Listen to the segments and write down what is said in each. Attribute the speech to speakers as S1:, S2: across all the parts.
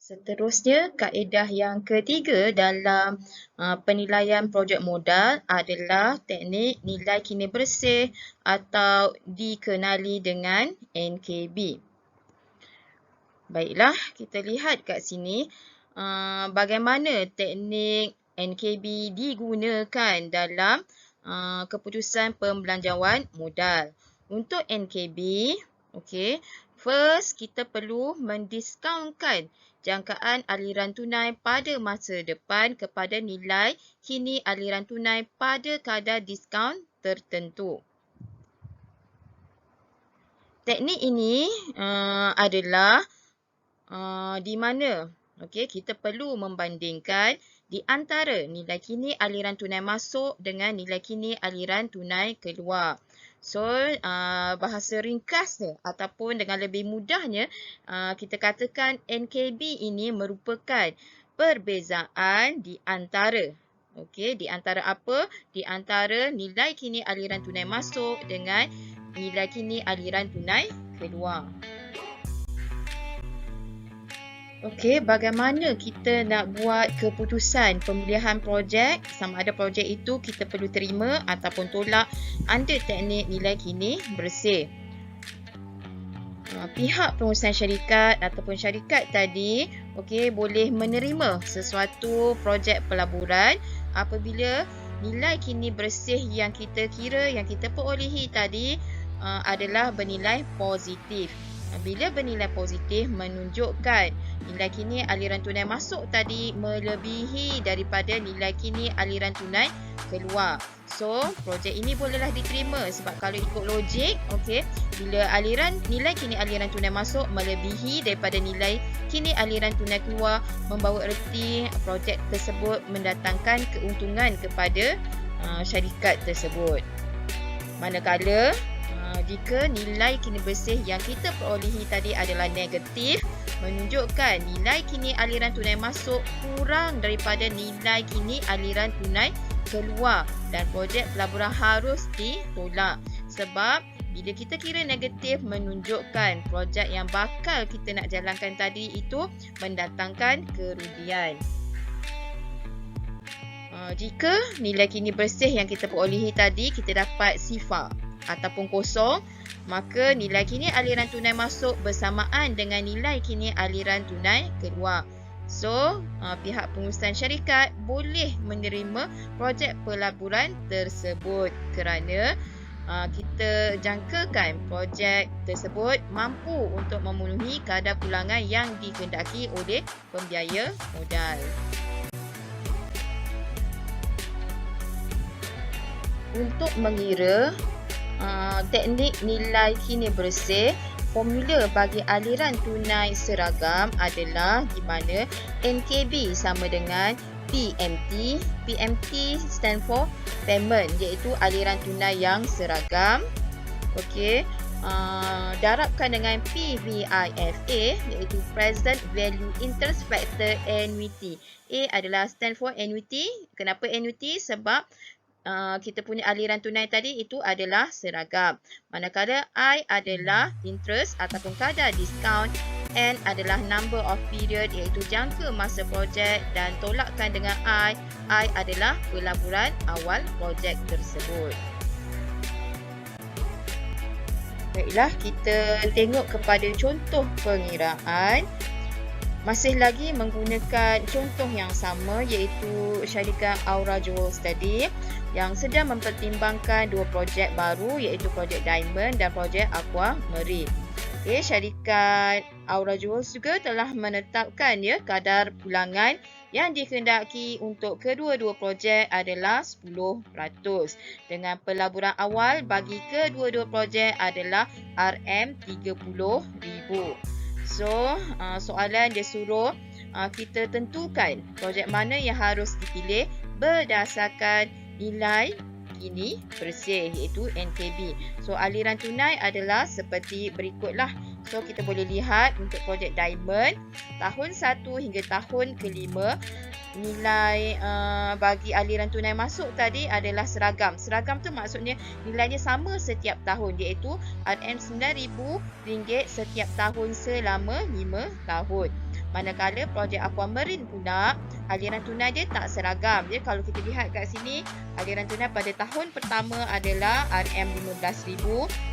S1: Seterusnya, kaedah yang ketiga dalam penilaian projek modal adalah teknik nilai kini bersih atau dikenali dengan NKB. Baiklah, kita lihat kat sini bagaimana teknik NKB digunakan dalam keputusan pembelanjawan modal. Untuk NKB, okey, first kita perlu mendiskaunkan jangkaan aliran tunai pada masa depan kepada nilai kini aliran tunai pada kadar diskaun tertentu. Teknik ini adalah di mana kita perlu membandingkan di antara nilai kini aliran tunai masuk dengan nilai kini aliran tunai keluar. So, bahasa ringkasnya ataupun dengan lebih mudahnya, kita katakan NKB ini merupakan perbezaan di antara di antara apa? Di antara nilai kini aliran tunai masuk dengan nilai kini aliran tunai keluar. Okey, bagaimana kita nak buat keputusan pemilihan projek, sama ada projek itu kita perlu terima ataupun tolak under teknik nilai kini bersih. Pihak pengurusan syarikat ataupun syarikat tadi boleh menerima sesuatu projek pelaburan apabila nilai kini bersih yang kita kira, yang kita perolehi tadi adalah bernilai positif. Bila bernilai positif menunjukkan nilai kini aliran tunai masuk tadi melebihi daripada nilai kini aliran tunai keluar. So, projek ini bolehlah diterima sebab kalau ikut logik, bila nilai kini aliran tunai masuk melebihi daripada nilai kini aliran tunai keluar, membawa erti projek tersebut mendatangkan keuntungan kepada syarikat tersebut. Manakala jika nilai kini bersih yang kita perolehi tadi adalah negatif, menunjukkan nilai kini aliran tunai masuk kurang daripada nilai kini aliran tunai keluar dan projek pelaburan harus ditolak. Sebab bila kita kira negatif menunjukkan projek yang bakal kita nak jalankan tadi itu mendatangkan kerugian. Jika nilai kini bersih yang kita perolehi tadi kita dapat sifar ataupun kosong, maka nilai kini aliran tunai masuk bersamaan dengan nilai kini aliran tunai keluar. So, pihak pengurusan syarikat boleh menerima projek pelaburan tersebut kerana kita jangkakan projek tersebut mampu untuk memenuhi kadar pulangan yang dikehendaki oleh pembiaya modal. Untuk mengira teknik nilai kini bersih, formula bagi aliran tunai seragam adalah di mana NKB sama dengan PMT. PMT stand for payment, iaitu aliran tunai yang seragam. Darabkan dengan PVIFA, iaitu Present Value Interest Factor Annuity. A adalah stand for annuity. Kenapa annuity? Sebab kita punya aliran tunai tadi itu adalah seragam. Manakala I adalah interest ataupun kadar diskaun, N adalah number of period iaitu jangka masa projek dan tolakkan dengan I adalah pelaburan awal projek tersebut. Baiklah, kita tengok kepada contoh pengiraan. Masih lagi menggunakan contoh yang sama iaitu syarikat Aura Jewels tadi yang sedang mempertimbangkan dua projek baru iaitu projek Diamond dan projek Aqua Marine. Syarikat Aura Jewels juga telah menetapkan kadar pulangan yang dikehendaki untuk kedua-dua projek adalah 10% dengan pelaburan awal bagi kedua-dua projek adalah RM30,000. So, soalan dia suruh kita tentukan projek mana yang harus dipilih berdasarkan nilai kini bersih iaitu NKB. So, aliran tunai adalah seperti berikutlah. So, kita boleh lihat untuk projek Diamond tahun 1 hingga tahun ke-5 nilai bagi aliran tunai masuk tadi adalah seragam. Seragam tu maksudnya nilainya sama setiap tahun iaitu RM9,000 setiap tahun selama 5 tahun. Manakala projek Aquamarine pula, aliran tunai dia tak seragam. Jadi kalau kita lihat kat sini, aliran tunai pada tahun pertama adalah RM15,000,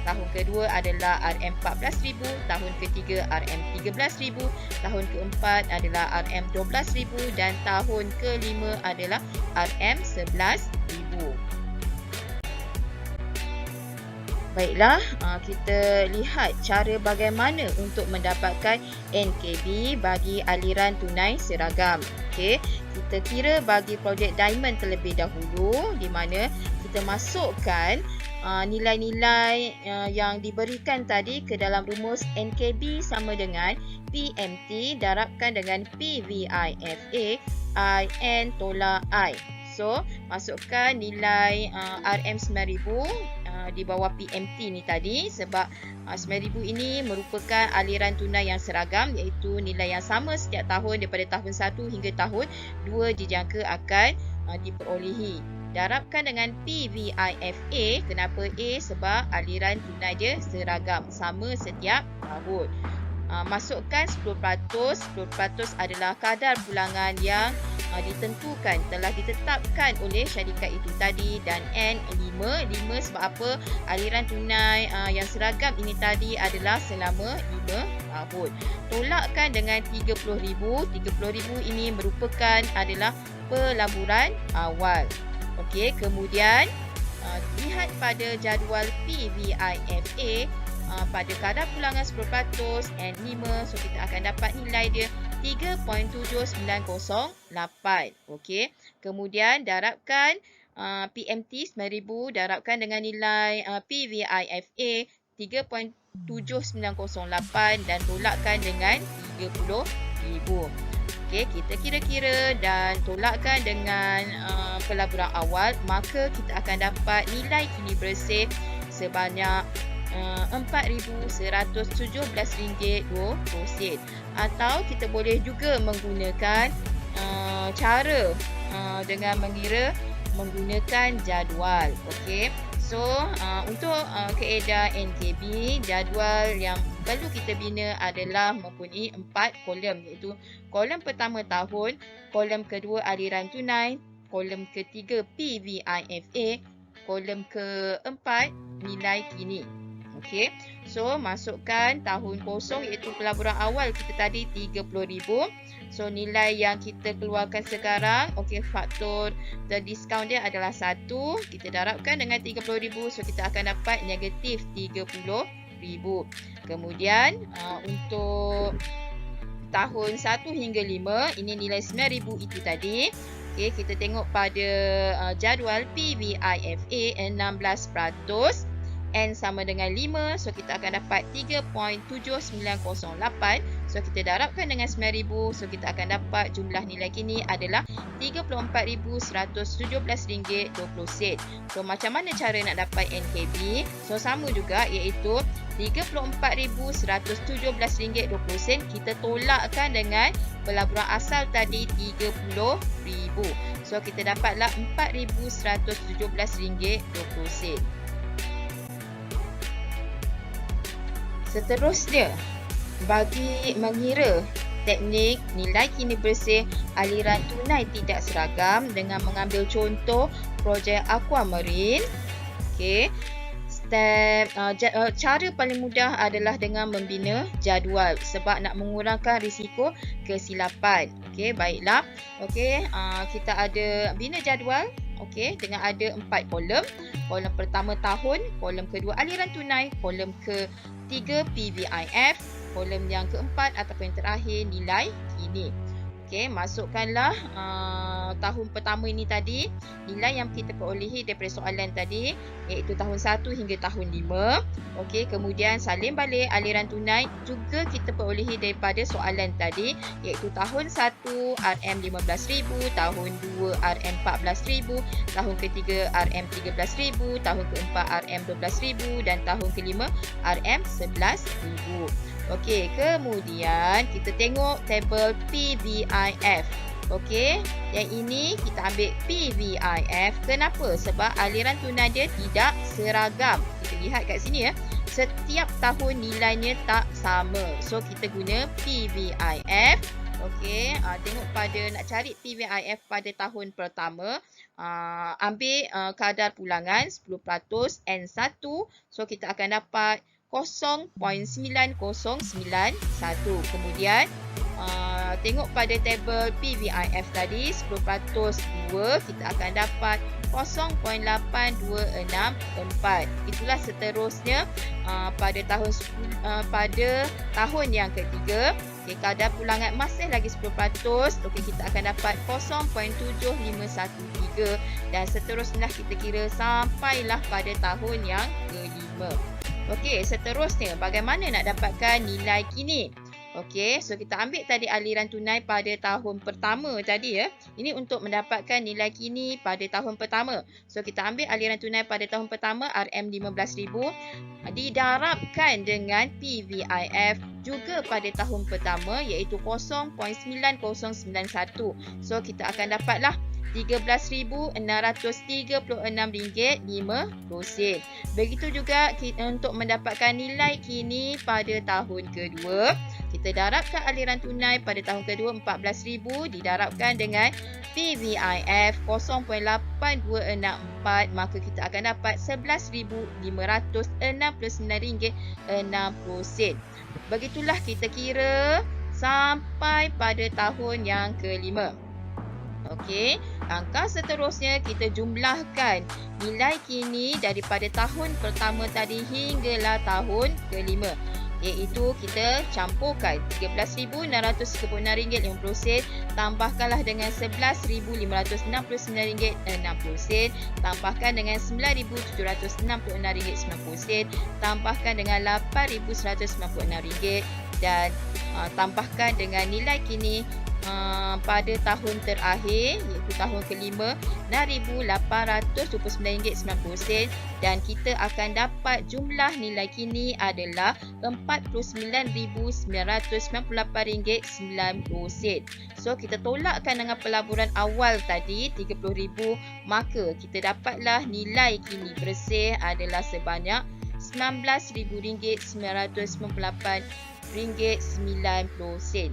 S1: tahun kedua adalah RM14,000, tahun ketiga RM13,000, tahun keempat adalah RM12,000 dan tahun kelima adalah RM11,000. Baiklah, kita lihat cara bagaimana untuk mendapatkan NKB bagi aliran tunai seragam. Okey, kita kira bagi projek Diamond terlebih dahulu, di mana kita masukkan nilai-nilai yang diberikan tadi ke dalam rumus NKB sama dengan PMT darabkan dengan PVIFA IN tolak I. So, masukkan nilai RM9,000 di bawah PMT ni tadi sebab 9,000 ini merupakan aliran tunai yang seragam, iaitu nilai yang sama setiap tahun daripada tahun 1 hingga tahun 2 dijangka akan diperolehi. Darabkan dengan PVIFA. Kenapa A? Sebab aliran tunai dia seragam, sama setiap tahun. Masukkan 10%. 10% adalah kadar pulangan yang ditentukan, telah ditetapkan oleh syarikat itu tadi, dan N 5 sebab apa? Aliran tunai yang seragam ini tadi adalah selama 5 tahun. Tolakkan dengan 30,000. 30,000 ini merupakan adalah pelaburan awal. Okey, kemudian lihat pada jadual PVIFA pada kadar pulangan 10% N5, so kita akan dapat nilai dia 3.7908. Okey, kemudian darabkan PMT 9,000 darabkan dengan nilai PVIFA 3.7908 dan tolakkan dengan 30,000. Okey, kita kira-kira dan tolakkan dengan pelaburan awal, maka kita akan dapat nilai kini bersih sebanyak RM4,117.20. Atau kita boleh juga menggunakan cara dengan mengira menggunakan jadual. Okey, so untuk kaedah NKB, jadual yang perlu kita bina adalah mempunyai 4 kolom, iaitu kolom pertama tahun, kolom kedua aliran tunai, kolom ketiga PVIFA, kolom keempat nilai kini. Okey, so masukkan tahun kosong iaitu pelaburan awal kita tadi 30,000. So nilai yang kita keluarkan sekarang, okey, faktor terdiskaun dia adalah 1. Kita darabkan dengan 30,000, so kita akan dapat negatif 30,000. Kemudian untuk tahun 1 hingga 5, ini nilai 9,000 itu tadi. Okey, kita tengok pada jadual PVIFA 16%. N sama dengan 5, so kita akan dapat 3.7908. So kita darabkan dengan 9,000, so kita akan dapat jumlah nilai kini adalah RM34,117.20. So macam mana cara nak dapat NKB? So sama juga, iaitu RM34,117.20 kita tolakkan dengan pelaburan asal tadi 30,000. So kita dapatlah RM4,117.20. Seterusnya, bagi mengira teknik nilai kini bersih aliran tunai tidak seragam dengan mengambil contoh projek Aquamarine. Okey, cara paling mudah adalah dengan membina jadual sebab nak mengurangkan risiko kesilapan. Okey, baiklah. Okey, kita ada bina jadual. Okey, dengan ada 4 kolom. Kolom pertama tahun, kolom kedua aliran tunai, kolom ketiga PVIF, kolom yang keempat ataupun yang terakhir nilai kini. Okey, masukkanlah tahun pertama ini tadi, nilai yang kita perolehi daripada soalan tadi, iaitu tahun 1 hingga tahun 5. Okey, kemudian salin balik aliran tunai juga kita perolehi daripada soalan tadi, iaitu tahun 1 RM15,000, tahun 2 RM14,000, tahun ketiga RM13,000, tahun keempat RM12,000 dan tahun kelima RM11,000. Okey, kemudian kita tengok tabel PVIF. Okey, yang ini kita ambil PVIF. Kenapa? Sebab aliran tunai dia tidak seragam. Kita lihat kat sini ya. Setiap tahun nilainya tak sama. So kita guna PVIF. Okey, tengok pada nak cari PVIF pada tahun pertama, ambil kadar pulangan 10% N1, so kita akan dapat 0.9091. Kemudian tengok pada tabel PVIF tadi 10% 2, kita akan dapat 0.8264. Itulah seterusnya pada tahun yang ketiga. Okey, kadar pulangan masih lagi 10%. Okey, kita akan dapat 0.7513 dan seterusnya kita kira sampailah pada tahun yang kelima. Okey, seterusnya bagaimana nak dapatkan nilai kini? Okey, so kita ambil tadi aliran tunai pada tahun pertama tadi ya. Ini untuk mendapatkan nilai kini pada tahun pertama. So kita ambil aliran tunai pada tahun pertama RM15,000 didarabkan dengan PVIF juga pada tahun pertama iaitu 0.9091. So kita akan dapatlah RM13,636.50. Begitu juga untuk mendapatkan nilai kini pada tahun kedua. Kita darabkan aliran tunai pada tahun kedua RM14,000 didarabkan dengan PVIF 0.8264, maka kita akan dapat RM11,569.60. Begitulah kita kira sampai pada tahun yang kelima. Okey, langkah seterusnya kita jumlahkan nilai kini daripada tahun pertama tadi hinggalah tahun kelima. Iaitu kita campurkan RM13,636.50, tambahkanlah dengan RM11,569.60, tambahkan dengan RM9,766.90, tambahkan dengan RM8,196 dan tambahkan dengan nilai kini pada tahun terakhir iaitu tahun kelima RM6,829.90 dan kita akan dapat jumlah nilai kini adalah RM49,998.90. So kita tolakkan dengan pelaburan awal tadi RM30,000, maka kita dapatlah nilai kini bersih adalah sebanyak RM19,998.90.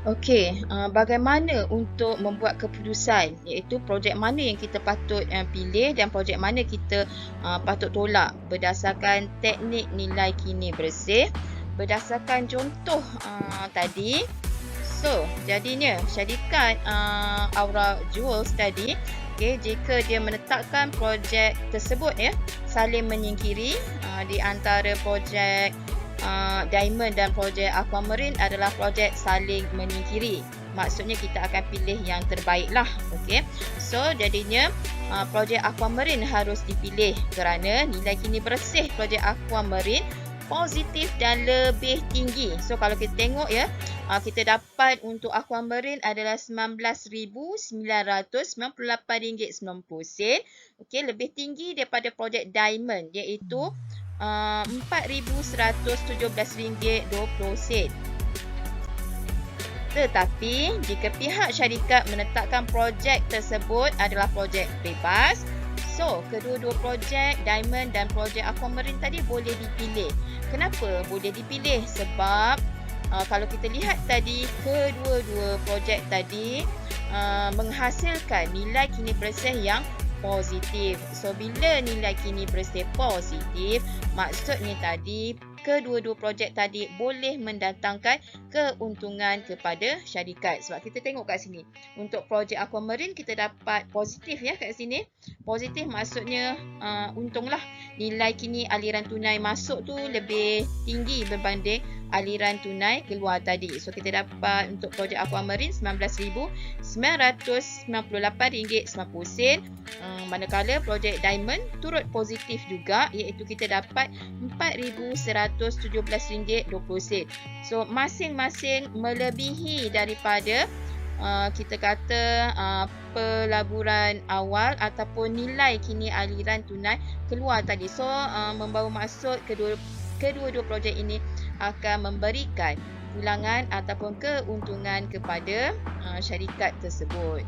S1: Okey, bagaimana untuk membuat keputusan iaitu projek mana yang kita patut pilih dan projek mana kita patut tolak berdasarkan teknik nilai kini bersih berdasarkan contoh tadi. So, jadinya syarikat Aura Jewels tadi, okay, jika dia menetapkan projek tersebut ya saling menyingkiri di antara projek Diamond dan projek Aquamarine adalah projek saling menyingkiri. Maksudnya kita akan pilih yang terbaik lah. Okay. So jadinya projek Aquamarine harus dipilih kerana nilai kini bersih projek Aquamarine positif dan lebih tinggi. So kalau kita tengok ya, kita dapat untuk Aquamarine adalah RM19,998.90. Okey, lebih tinggi daripada projek Diamond iaitu RM4,117.20. Tetapi jika pihak syarikat menetapkan projek tersebut adalah projek bebas, so kedua-dua projek Diamond dan projek Aquamarine tadi boleh dipilih. Kenapa boleh dipilih? Sebab kalau kita lihat tadi kedua-dua projek tadi menghasilkan nilai kini bersih yang positif. So bila nilai kini bersih positif, maksudnya tadi kedua-dua projek tadi boleh mendatangkan keuntungan kepada syarikat. Sebab kita tengok kat sini, untuk projek Aquamarine kita dapat positif ya kat sini. Positif maksudnya untunglah nilai kini aliran tunai masuk tu lebih tinggi berbanding aliran tunai keluar tadi. So kita dapat untuk projek Aquamarine RM19,998.90. Manakala projek Diamond turut positif juga iaitu kita dapat RM4,117.20. So masing-masing melebihi daripada kita kata pelaburan awal ataupun nilai kini aliran tunai keluar tadi. So membawa maksud kedua-dua projek ini akan memberikan pulangan ataupun keuntungan kepada syarikat tersebut.